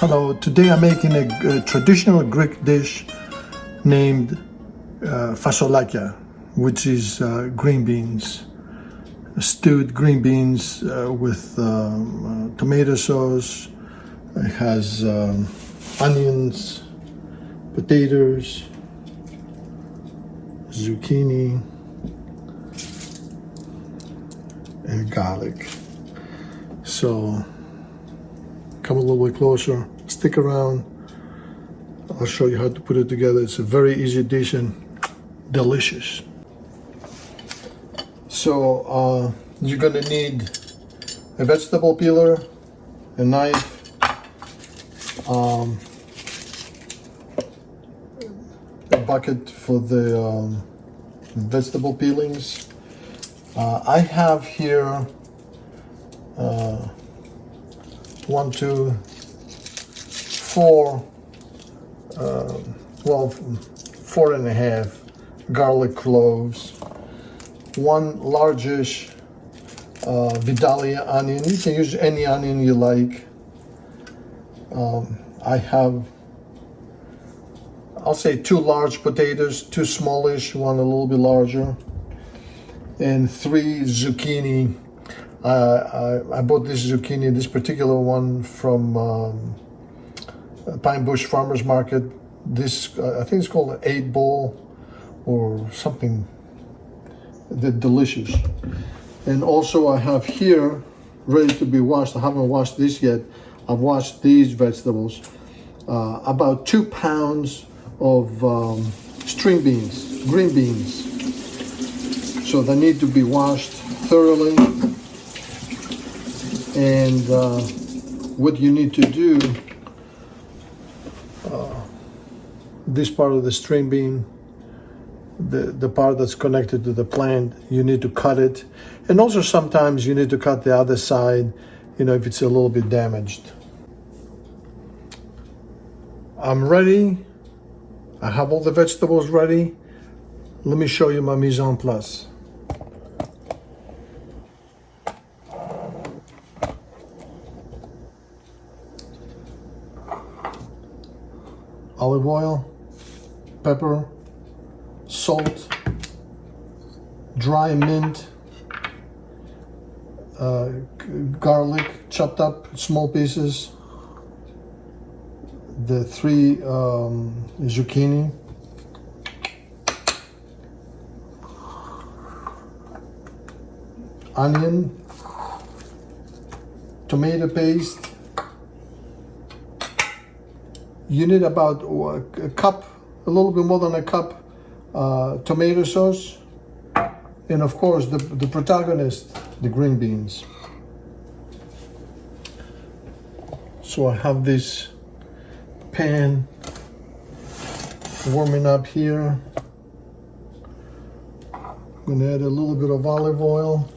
Hello, today I'm making a traditional Greek dish named Fasolakia, which is green beans, stewed green beans with tomato sauce. It has onions, potatoes, zucchini, and garlic. So come a little bit closer, stick around. I'll show you how to put it together. It's a very easy dish and delicious. So you're gonna need a vegetable peeler, a knife, a bucket for the vegetable peelings. I have here 1, 2, 4, 4.5 garlic cloves, 1 largish Vidalia onion. You can use any onion you like. I have, I'll say 2 large potatoes, 2 smallish, 1 a little bit larger, and 3 zucchini. I bought this zucchini, this particular one, from Pine Bush Farmers Market. This, I think it's called an 8-ball or something. They're delicious. And also I have here, ready to be washed. I haven't washed this yet. I've washed these vegetables. About 2 pounds of string beans, green beans. So they need to be washed thoroughly. And what you need to do, this part of the string bean, the part that's connected to the plant, you need to cut it. And also sometimes you need to cut the other side, you know, if it's a little bit damaged. I'm ready. I have all the vegetables ready. Let me show you my mise en place. Olive oil, pepper, salt, dry mint, garlic chopped up small pieces, the 3 zucchini, onion, tomato paste. You need about a cup, a little bit more than a cup, tomato sauce, and of course the protagonist, the green beans. So I have this pan warming up here. I'm gonna add a little bit of olive oil.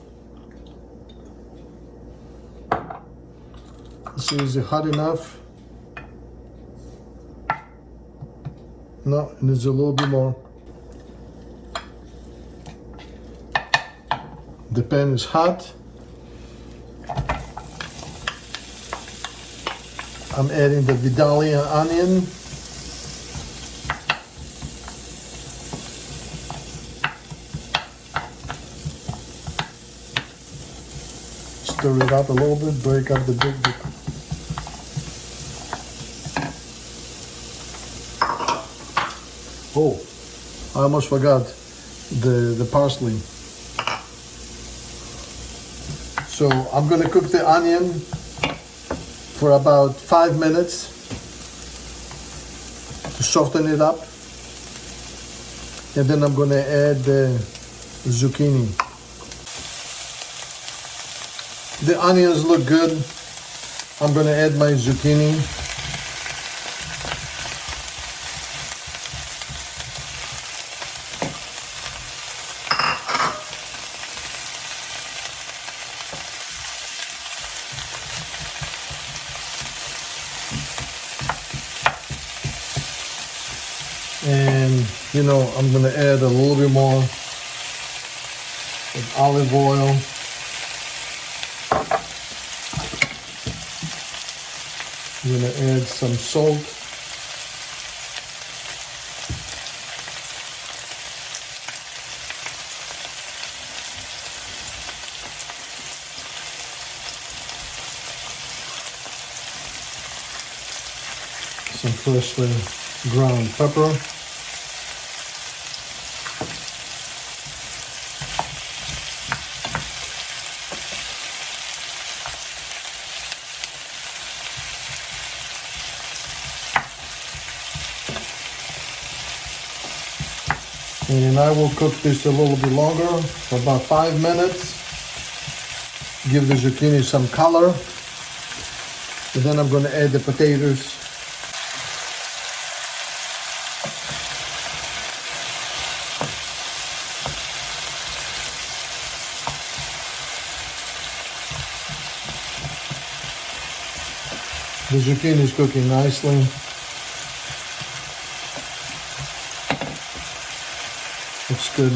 Let's see, is it hot enough? No, it needs a little bit more. The pan is hot. I'm adding the Vidalia onion. Stir it up a little bit, break up the big. Oh, I almost forgot the parsley. So I'm gonna cook the onion for about 5 minutes to soften it up. And then I'm gonna add the zucchini. The onions look good. I'm gonna add my zucchini. And you know, I'm gonna add a little bit more of olive oil. I'm gonna add some salt. Some freshly ground pepper. And I will cook this a little bit longer, for about 5 minutes. Give the zucchini some color. And then I'm going to add the potatoes. The zucchini is cooking nicely. Looks good.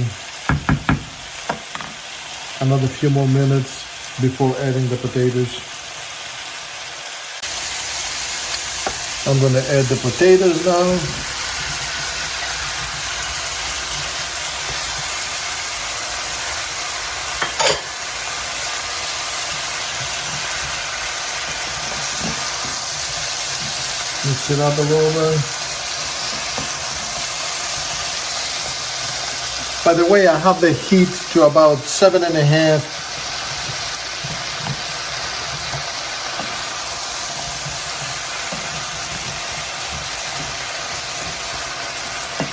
Another few more minutes before adding the potatoes. I'm going to add the potatoes now. Mix it up a little bit. By the way, I have the heat to about 7.5.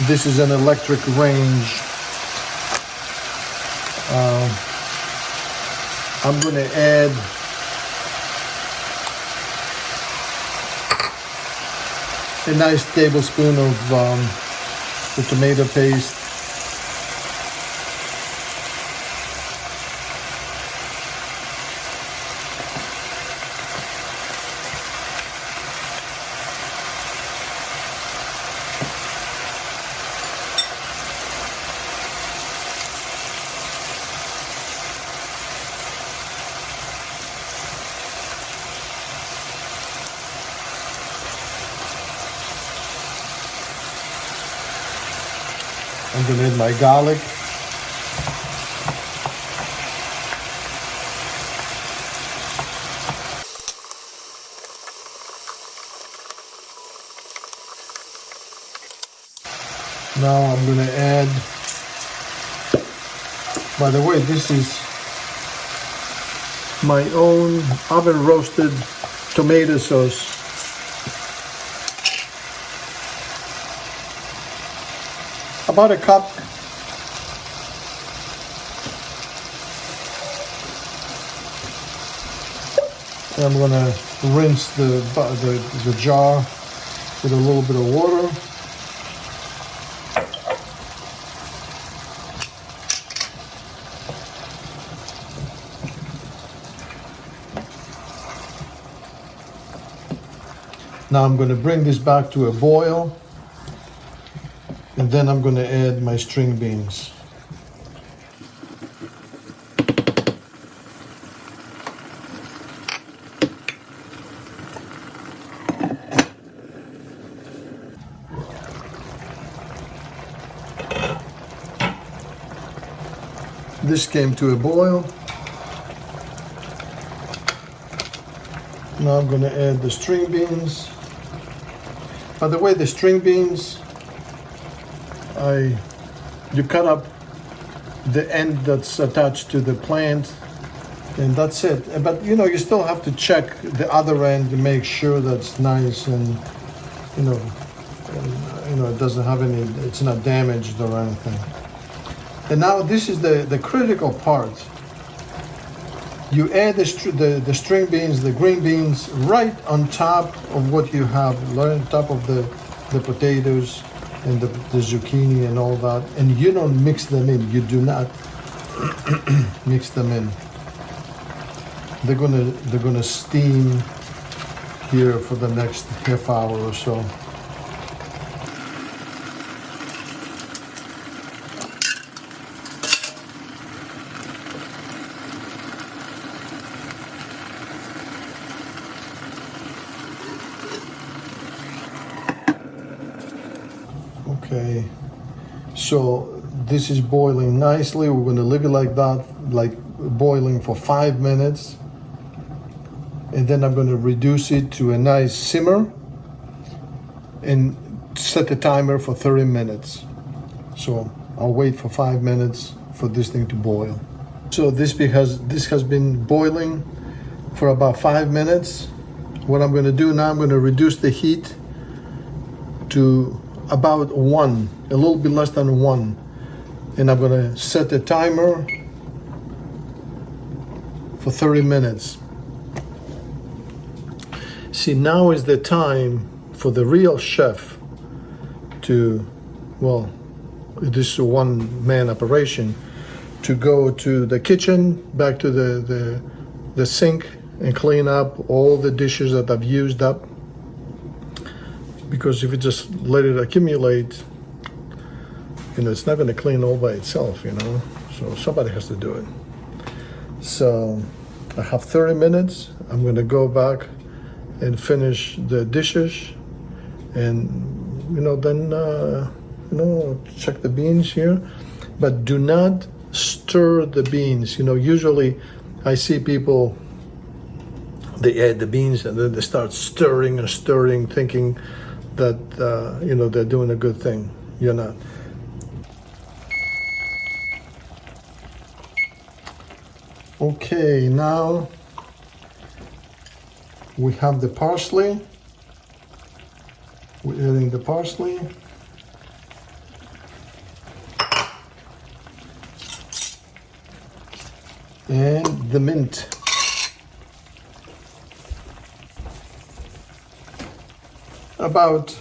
This is an electric range. I'm going to add a nice tablespoon of the tomato paste. I'm going to add my garlic. Now I'm going to add, by the way, this is my own oven roasted tomato sauce. About a cup. And I'm going to rinse the jar with a little bit of water. Now I'm going to bring this back to a boil. And then I'm going to add my string beans. This came to a boil. Now I'm going to add the string beans. By the way, the string beans, you cut up the end that's attached to the plant, and that's it. But you know, you still have to check the other end to make sure that's nice and it doesn't have any, it's not damaged or anything. And now this is the critical part. You add the string beans, the green beans, right on top of what you have, right on top of the potatoes and the zucchini and all that, and you don't mix them in. You do not mix them in. They're gonna steam here for the next half hour or so. Okay, so this is boiling nicely. We're going to leave it like that, like boiling for 5 minutes, and then I'm going to reduce it to a nice simmer and set the timer for 30 minutes. So I'll wait for 5 minutes for this thing to boil. So this has been boiling for about 5 minutes. What I'm going to do now, I'm going to reduce the heat to about 1, a little bit less than 1. And I'm going to set the timer for 30 minutes. See, now is the time for the real chef to, well, this is a one-man operation, to go to the kitchen, back to the sink, and clean up all the dishes that I've used up. Because if you just let it accumulate, it's not going to clean all by itself, So somebody has to do it. So I have 30 minutes. I'm going to go back and finish the dishes, and then check the beans here. But do not stir the beans. Usually I see people, they add the beans and then they start stirring and stirring, thinking that they're doing a good thing. You're not. Okay, now we have the parsley. We're adding the parsley. And the mint. About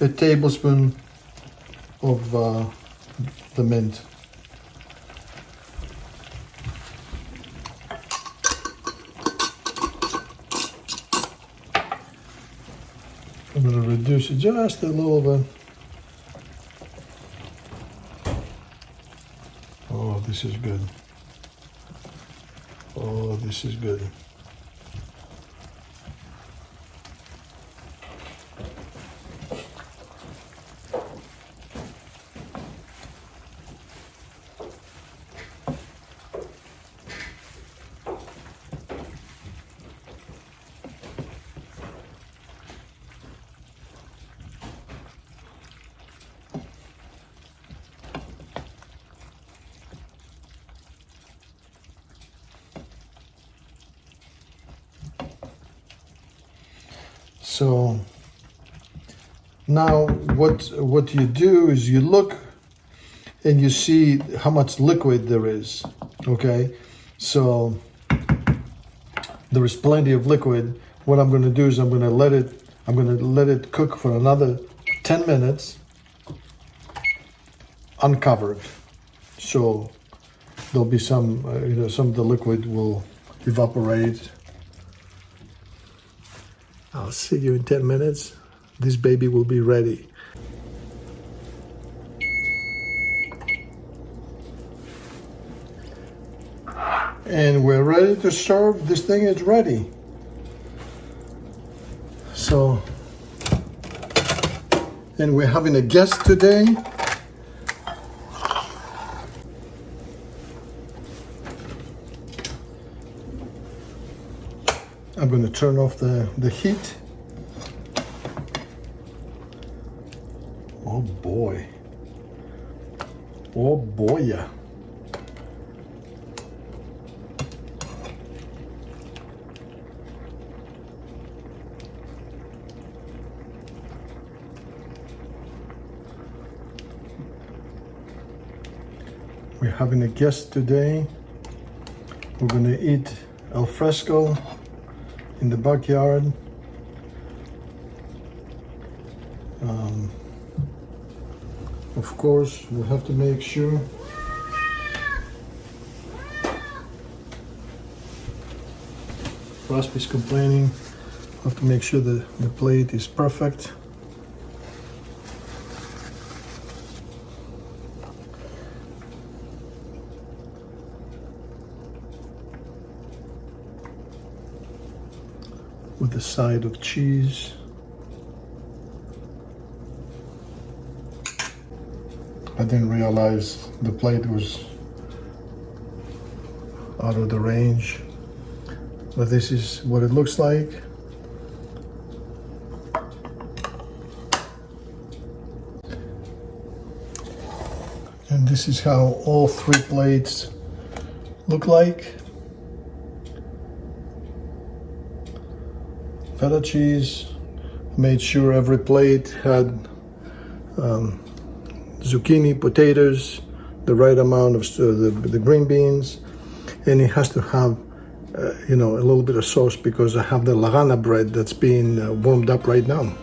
a tablespoon of the mint. I'm going to reduce it just a little bit. Oh, this is good. Oh, this is good. So now what you do is you look and you see how much liquid there is, okay? So there is plenty of liquid. What I'm going to do is I'm going to let it cook for another 10 minutes uncovered. So there'll be some some of the liquid will evaporate. I'll see you in 10 minutes. This baby will be ready. And we're ready to serve. This thing is ready. So, and we're having a guest today. I'm going to turn off the heat. Oh boy. Oh boy, yeah. We're having a guest today. We're going to eat al fresco in the backyard. Of course, we have to make sure Raspi's complaining. We have to make sure that the plate is perfect. With a side of cheese. I didn't realize the plate was out of the range. But this is what it looks like. And this is how all 3 plates look like. Feta cheese. Made sure every plate had zucchini, potatoes, the right amount of the green beans, and it has to have a little bit of sauce because I have the Lagana bread that's being warmed up right now.